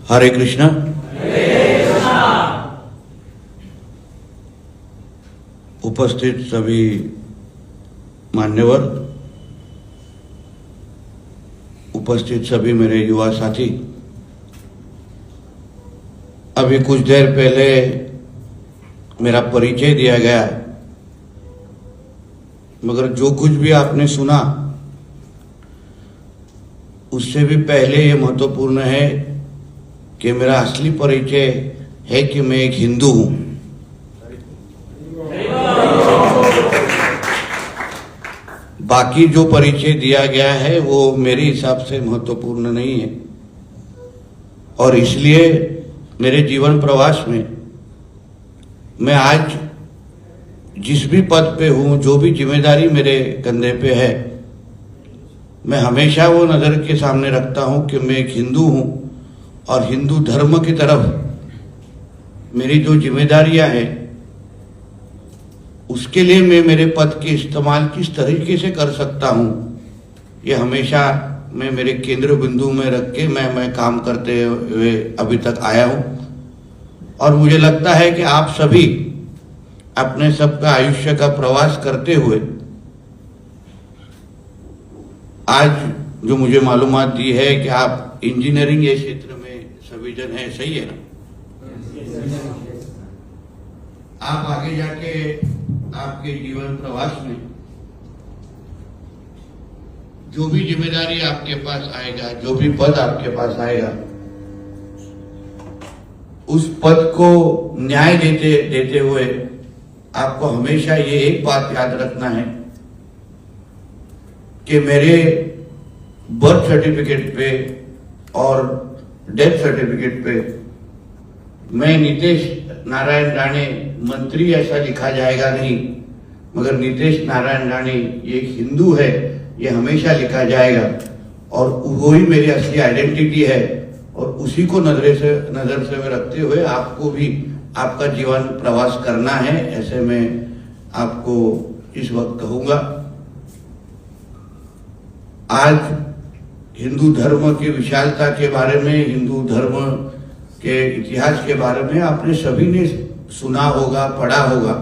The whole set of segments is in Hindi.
हरे कृष्णा। उपस्थित सभी मान्यवर, उपस्थित सभी मेरे युवा साथी, अभी कुछ देर पहले मेरा परिचय दिया गया, मगर जो कुछ भी आपने सुना उससे भी पहले ये महत्वपूर्ण है कि मेरा असली परिचय है कि मैं एक हिंदू हूं। बाकी जो परिचय दिया गया है वो मेरे हिसाब से महत्वपूर्ण नहीं है, और इसलिए मेरे जीवन प्रवास में मैं आज जिस भी पद पे हूं, जो भी जिम्मेदारी मेरे कंधे पे है, मैं हमेशा वो नजर के सामने रखता हूं कि मैं एक हिंदू हूं और हिंदू धर्म की तरफ मेरी जो जिम्मेदारियां हैं उसके लिए मैं मेरे पद के इस्तेमाल किस तरीके से कर सकता हूं, ये हमेशा मैं मेरे केंद्र बिंदु में रख के मैं काम करते हुए अभी तक आया हूं। और मुझे लगता है कि आप सभी अपने सबका आयुष्य का प्रवास करते हुए आज जो मुझे मालूमात दी है कि आप इंजीनियरिंग के क्षेत्र में सभी जन है, सही है ना? आप आगे जाके आपके जीवन प्रवास में जो भी जिम्मेदारी आपके पास आएगा, जो भी पद आपके पास आएगा, उस पद को न्याय देते हुए आपको हमेशा ये एक बात याद रखना है कि मेरे बर्थ सर्टिफिकेट पे और डेथ सर्टिफिकेट पे मैं नितेश नारायण राणे मंत्री ऐसा लिखा जाएगा नहीं, मगर नितेश नारायण राणे ये एक हिंदू है, ये हमेशा लिखा जाएगा। और वही मेरी असली आइडेंटिटी है, और उसी को नजर से में रखते हुए आपको भी आपका जीवन प्रवास करना है, ऐसे मैं आपको इस वक्त कहूंगा। आज हिंदू धर्म की विशालता के बारे में, हिंदू धर्म के इतिहास के बारे में आपने सभी ने सुना होगा, पढ़ा होगा,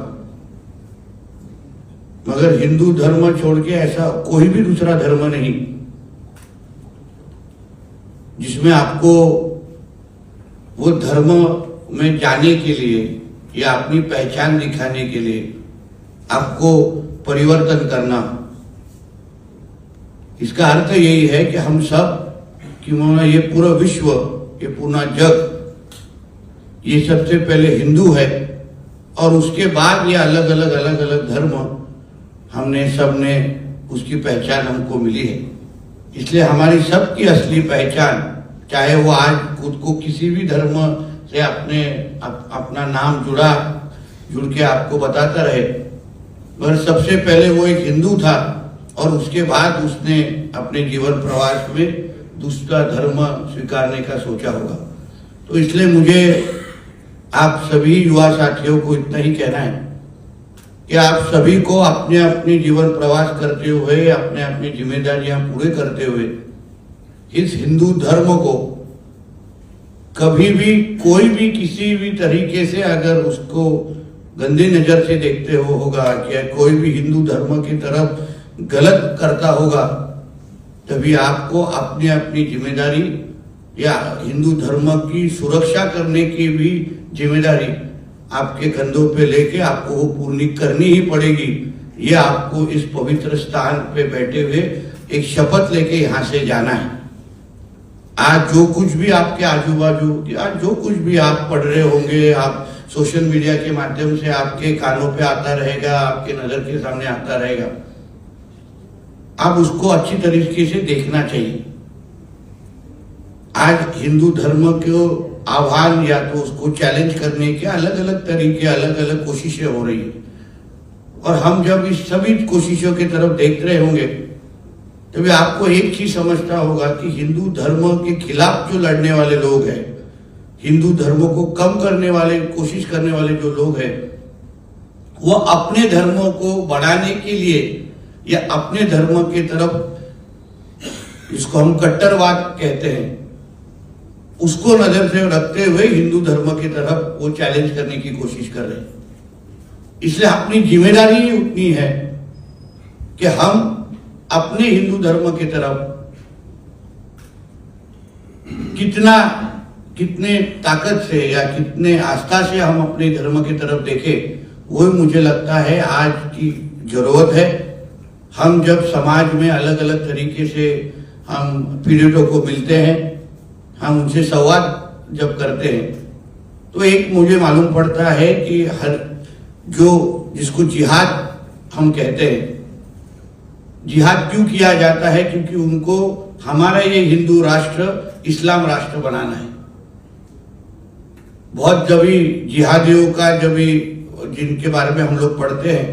मगर हिंदू धर्म छोड़ के ऐसा कोई भी दूसरा धर्म नहीं जिसमें आपको वो धर्म में जाने के लिए या अपनी पहचान दिखाने के लिए आपको परिवर्तन करना। इसका अर्थ यही है कि हम सब, क्यों ये पूरा विश्व, ये पूरा जग, ये सबसे पहले हिंदू है, और उसके बाद ये अलग अलग धर्म हमने सबने उसकी पहचान हमको मिली है। इसलिए हमारी सबकी असली पहचान, चाहे वो आज खुद को किसी भी धर्म से अपना नाम जुड़ के आपको बताता रहे, मगर सबसे पहले वो एक हिंदू था, और उसके बाद उसने अपने जीवन प्रवास में दूसरा धर्म स्वीकारने का सोचा होगा। तो इसलिए मुझे आप सभी युवा साथियों को इतना ही कहना है कि आप सभी को अपने अपने जीवन प्रवास करते हुए, अपने अपनी जिम्मेदारियां पूरे करते हुए, इस हिंदू धर्म को कभी भी कोई भी किसी भी तरीके से अगर उसको गंदी नजर से देखते होगा कि कोई भी हिंदू धर्म की तरफ गलत करता होगा, तभी आपको अपनी अपनी जिम्मेदारी या हिंदू धर्म की सुरक्षा करने की भी जिम्मेदारी आपके कंधों पे लेके आपको वो पूरी करनी ही पड़ेगी। ये आपको इस पवित्र स्थान पे बैठे हुए एक शपथ लेके यहां से जाना है। आज जो कुछ भी आपके आजू बाजू, आज जो कुछ भी आप पढ़ रहे होंगे, आप सोशल मीडिया के माध्यम से आपके कानों पे आता रहेगा, आपके नजर के सामने आता रहेगा, आप उसको अच्छी तरीके से देखना चाहिए। आज हिंदू धर्म को आह्वान या तो उसको चैलेंज करने के अलग अलग तरीके, अलग अलग कोशिशें हो रही है, और हम जब इस सभी कोशिशों की तरफ देख रहे होंगे तभी आपको एक चीज समझना होगा कि हिंदू धर्म के खिलाफ जो लड़ने वाले लोग हैं, हिंदू धर्म को कम करने वाले, कोशिश करने वाले जो लोग हैं, वो अपने धर्मों को बढ़ाने के लिए या अपने धर्म की तरफ, इसको हम कट्टरवाद कहते हैं, उसको नजर से रखते हुए हिंदू धर्म की तरफ वो चैलेंज करने की कोशिश कर रहे हैं। इसलिए अपनी जिम्मेदारी उतनी है कि हम अपने हिंदू धर्म की तरफ कितने ताकत से या कितने आस्था से हम अपने धर्म की तरफ देखें, वो मुझे लगता है आज की जरूरत है। हम जब समाज में अलग अलग तरीके से हम पीड़ितों को मिलते हैं, हम उनसे संवाद जब करते हैं, तो एक मुझे मालूम पड़ता है कि हर जिसको जिहाद हम कहते हैं, जिहाद क्यों किया जाता है? क्योंकि उनको हमारा ये हिंदू राष्ट्र इस्लाम राष्ट्र बनाना है। बहुत जभी जिहादियों का जिनके बारे में हम लोग पढ़ते हैं,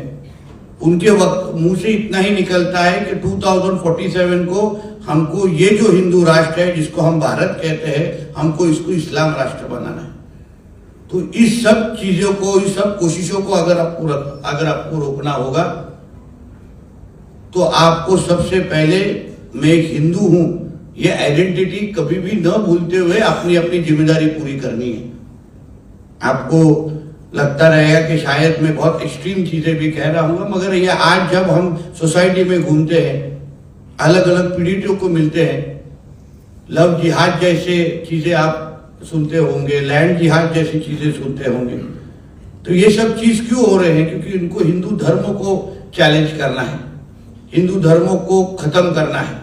उनके वक्त मुंह से इतना ही निकलता है कि 2047 को हमको ये जो हिंदू राष्ट्र है जिसको हम भारत कहते हैं, हमको इसको इस्लाम राष्ट्र बनाना है। तो इस सब चीजों को, इस सब कोशिशों को अगर आपको रोकना होगा, तो आपको सबसे पहले मैं एक हिंदू हूं ये आइडेंटिटी कभी भी न भूलते हुए अपनी अपनी जिम्मेदारी पूरी करनी है। आपको लगता रहेगा कि शायद मैं बहुत एक्सट्रीम चीजें भी कह रहा हूँ, मगर ये आज जब हम सोसाइटी में घूमते हैं, अलग अलग पीड़ितों को मिलते हैं, लव जिहाद जैसे चीजें आप सुनते होंगे, लैंड जिहाद जैसी चीजें सुनते होंगे, तो ये सब चीज क्यों हो रहे हैं? क्योंकि इनको हिंदू धर्म को चैलेंज करना है, हिंदू धर्मों को खत्म करना है।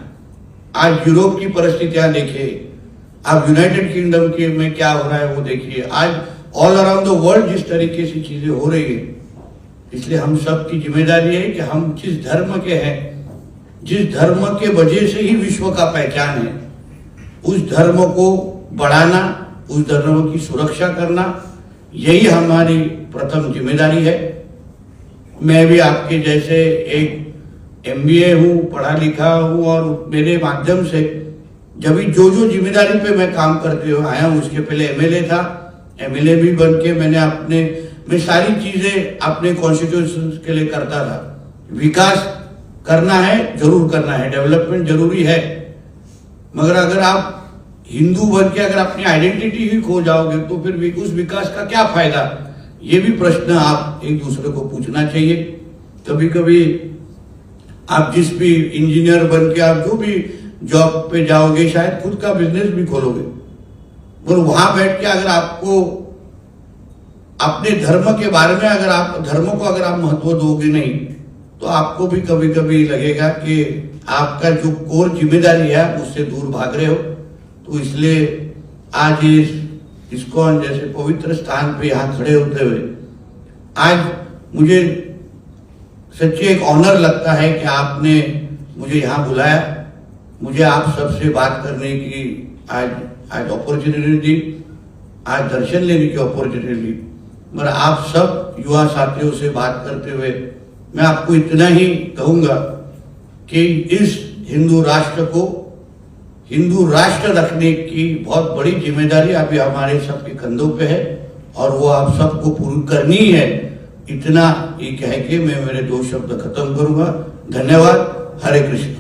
आज यूरोप की परिस्थितियां देखिए, आप यूनाइटेड किंगडम के में क्या हो रहा है वो देखिए, आज ऑल अराउंड द वर्ल्ड जिस तरीके से चीजें हो रही है। इसलिए हम सब की जिम्मेदारी है कि हम जिस धर्म के हैं, जिस धर्म के वजह से ही विश्व का पहचान है, उस धर्म को बढ़ाना, उस धर्म की सुरक्षा करना, यही हमारी प्रथम जिम्मेदारी है। मैं भी आपके जैसे एक MBA हूँ, पढ़ा लिखा हूँ, और मेरे माध्यम से जब जो जिम्मेदारी पे मैं काम करते हुए आया हूँ, उसके पहले MLA था, MLA भी बन के मैं सारी चीजें अपने कॉन्स्टिट्यूशन के लिए करता था। विकास करना है, जरूर करना है, डेवलपमेंट जरूरी है, मगर अगर आप हिंदू बन के अगर अपनी आइडेंटिटी ही खो जाओगे तो फिर उस विकास का क्या फायदा? ये भी प्रश्न आप एक दूसरे को पूछना चाहिए। कभी कभी आप जिस भी इंजीनियर बन के आप जो भी जॉब पे जाओगे, शायद खुद का बिजनेस भी खोलोगे, और वहां बैठ के अगर आपको अपने धर्म के बारे में धर्म को अगर आप महत्व दोगे नहीं, तो आपको भी कभी कभी लगेगा कि आपका जो कोर जिम्मेदारी है उससे दूर भाग रहे हो। तो इसलिए आज इस्कॉन जैसे पवित्र स्थान पे यहाँ खड़े होते हुए आज मुझे सच्ची एक ऑनर लगता है कि आपने मुझे यहाँ बुलाया, मुझे आप सबसे बात करने की आज अपॉर्चुनिटी दी, आज दर्शन लेने की अपॉर्चुनिटी दी। मगर आप सब युवा साथियों से बात करते हुए मैं आपको इतना ही कहूंगा कि इस हिंदू राष्ट्र को हिंदू राष्ट्र रखने की बहुत बड़ी जिम्मेदारी अभी हमारे सबके कंधों पे है, और वो आप सबको पूरी करनी है। इतना ही कह के मैं मेरे 2 शब्द खत्म करूंगा। धन्यवाद। हरे कृष्ण।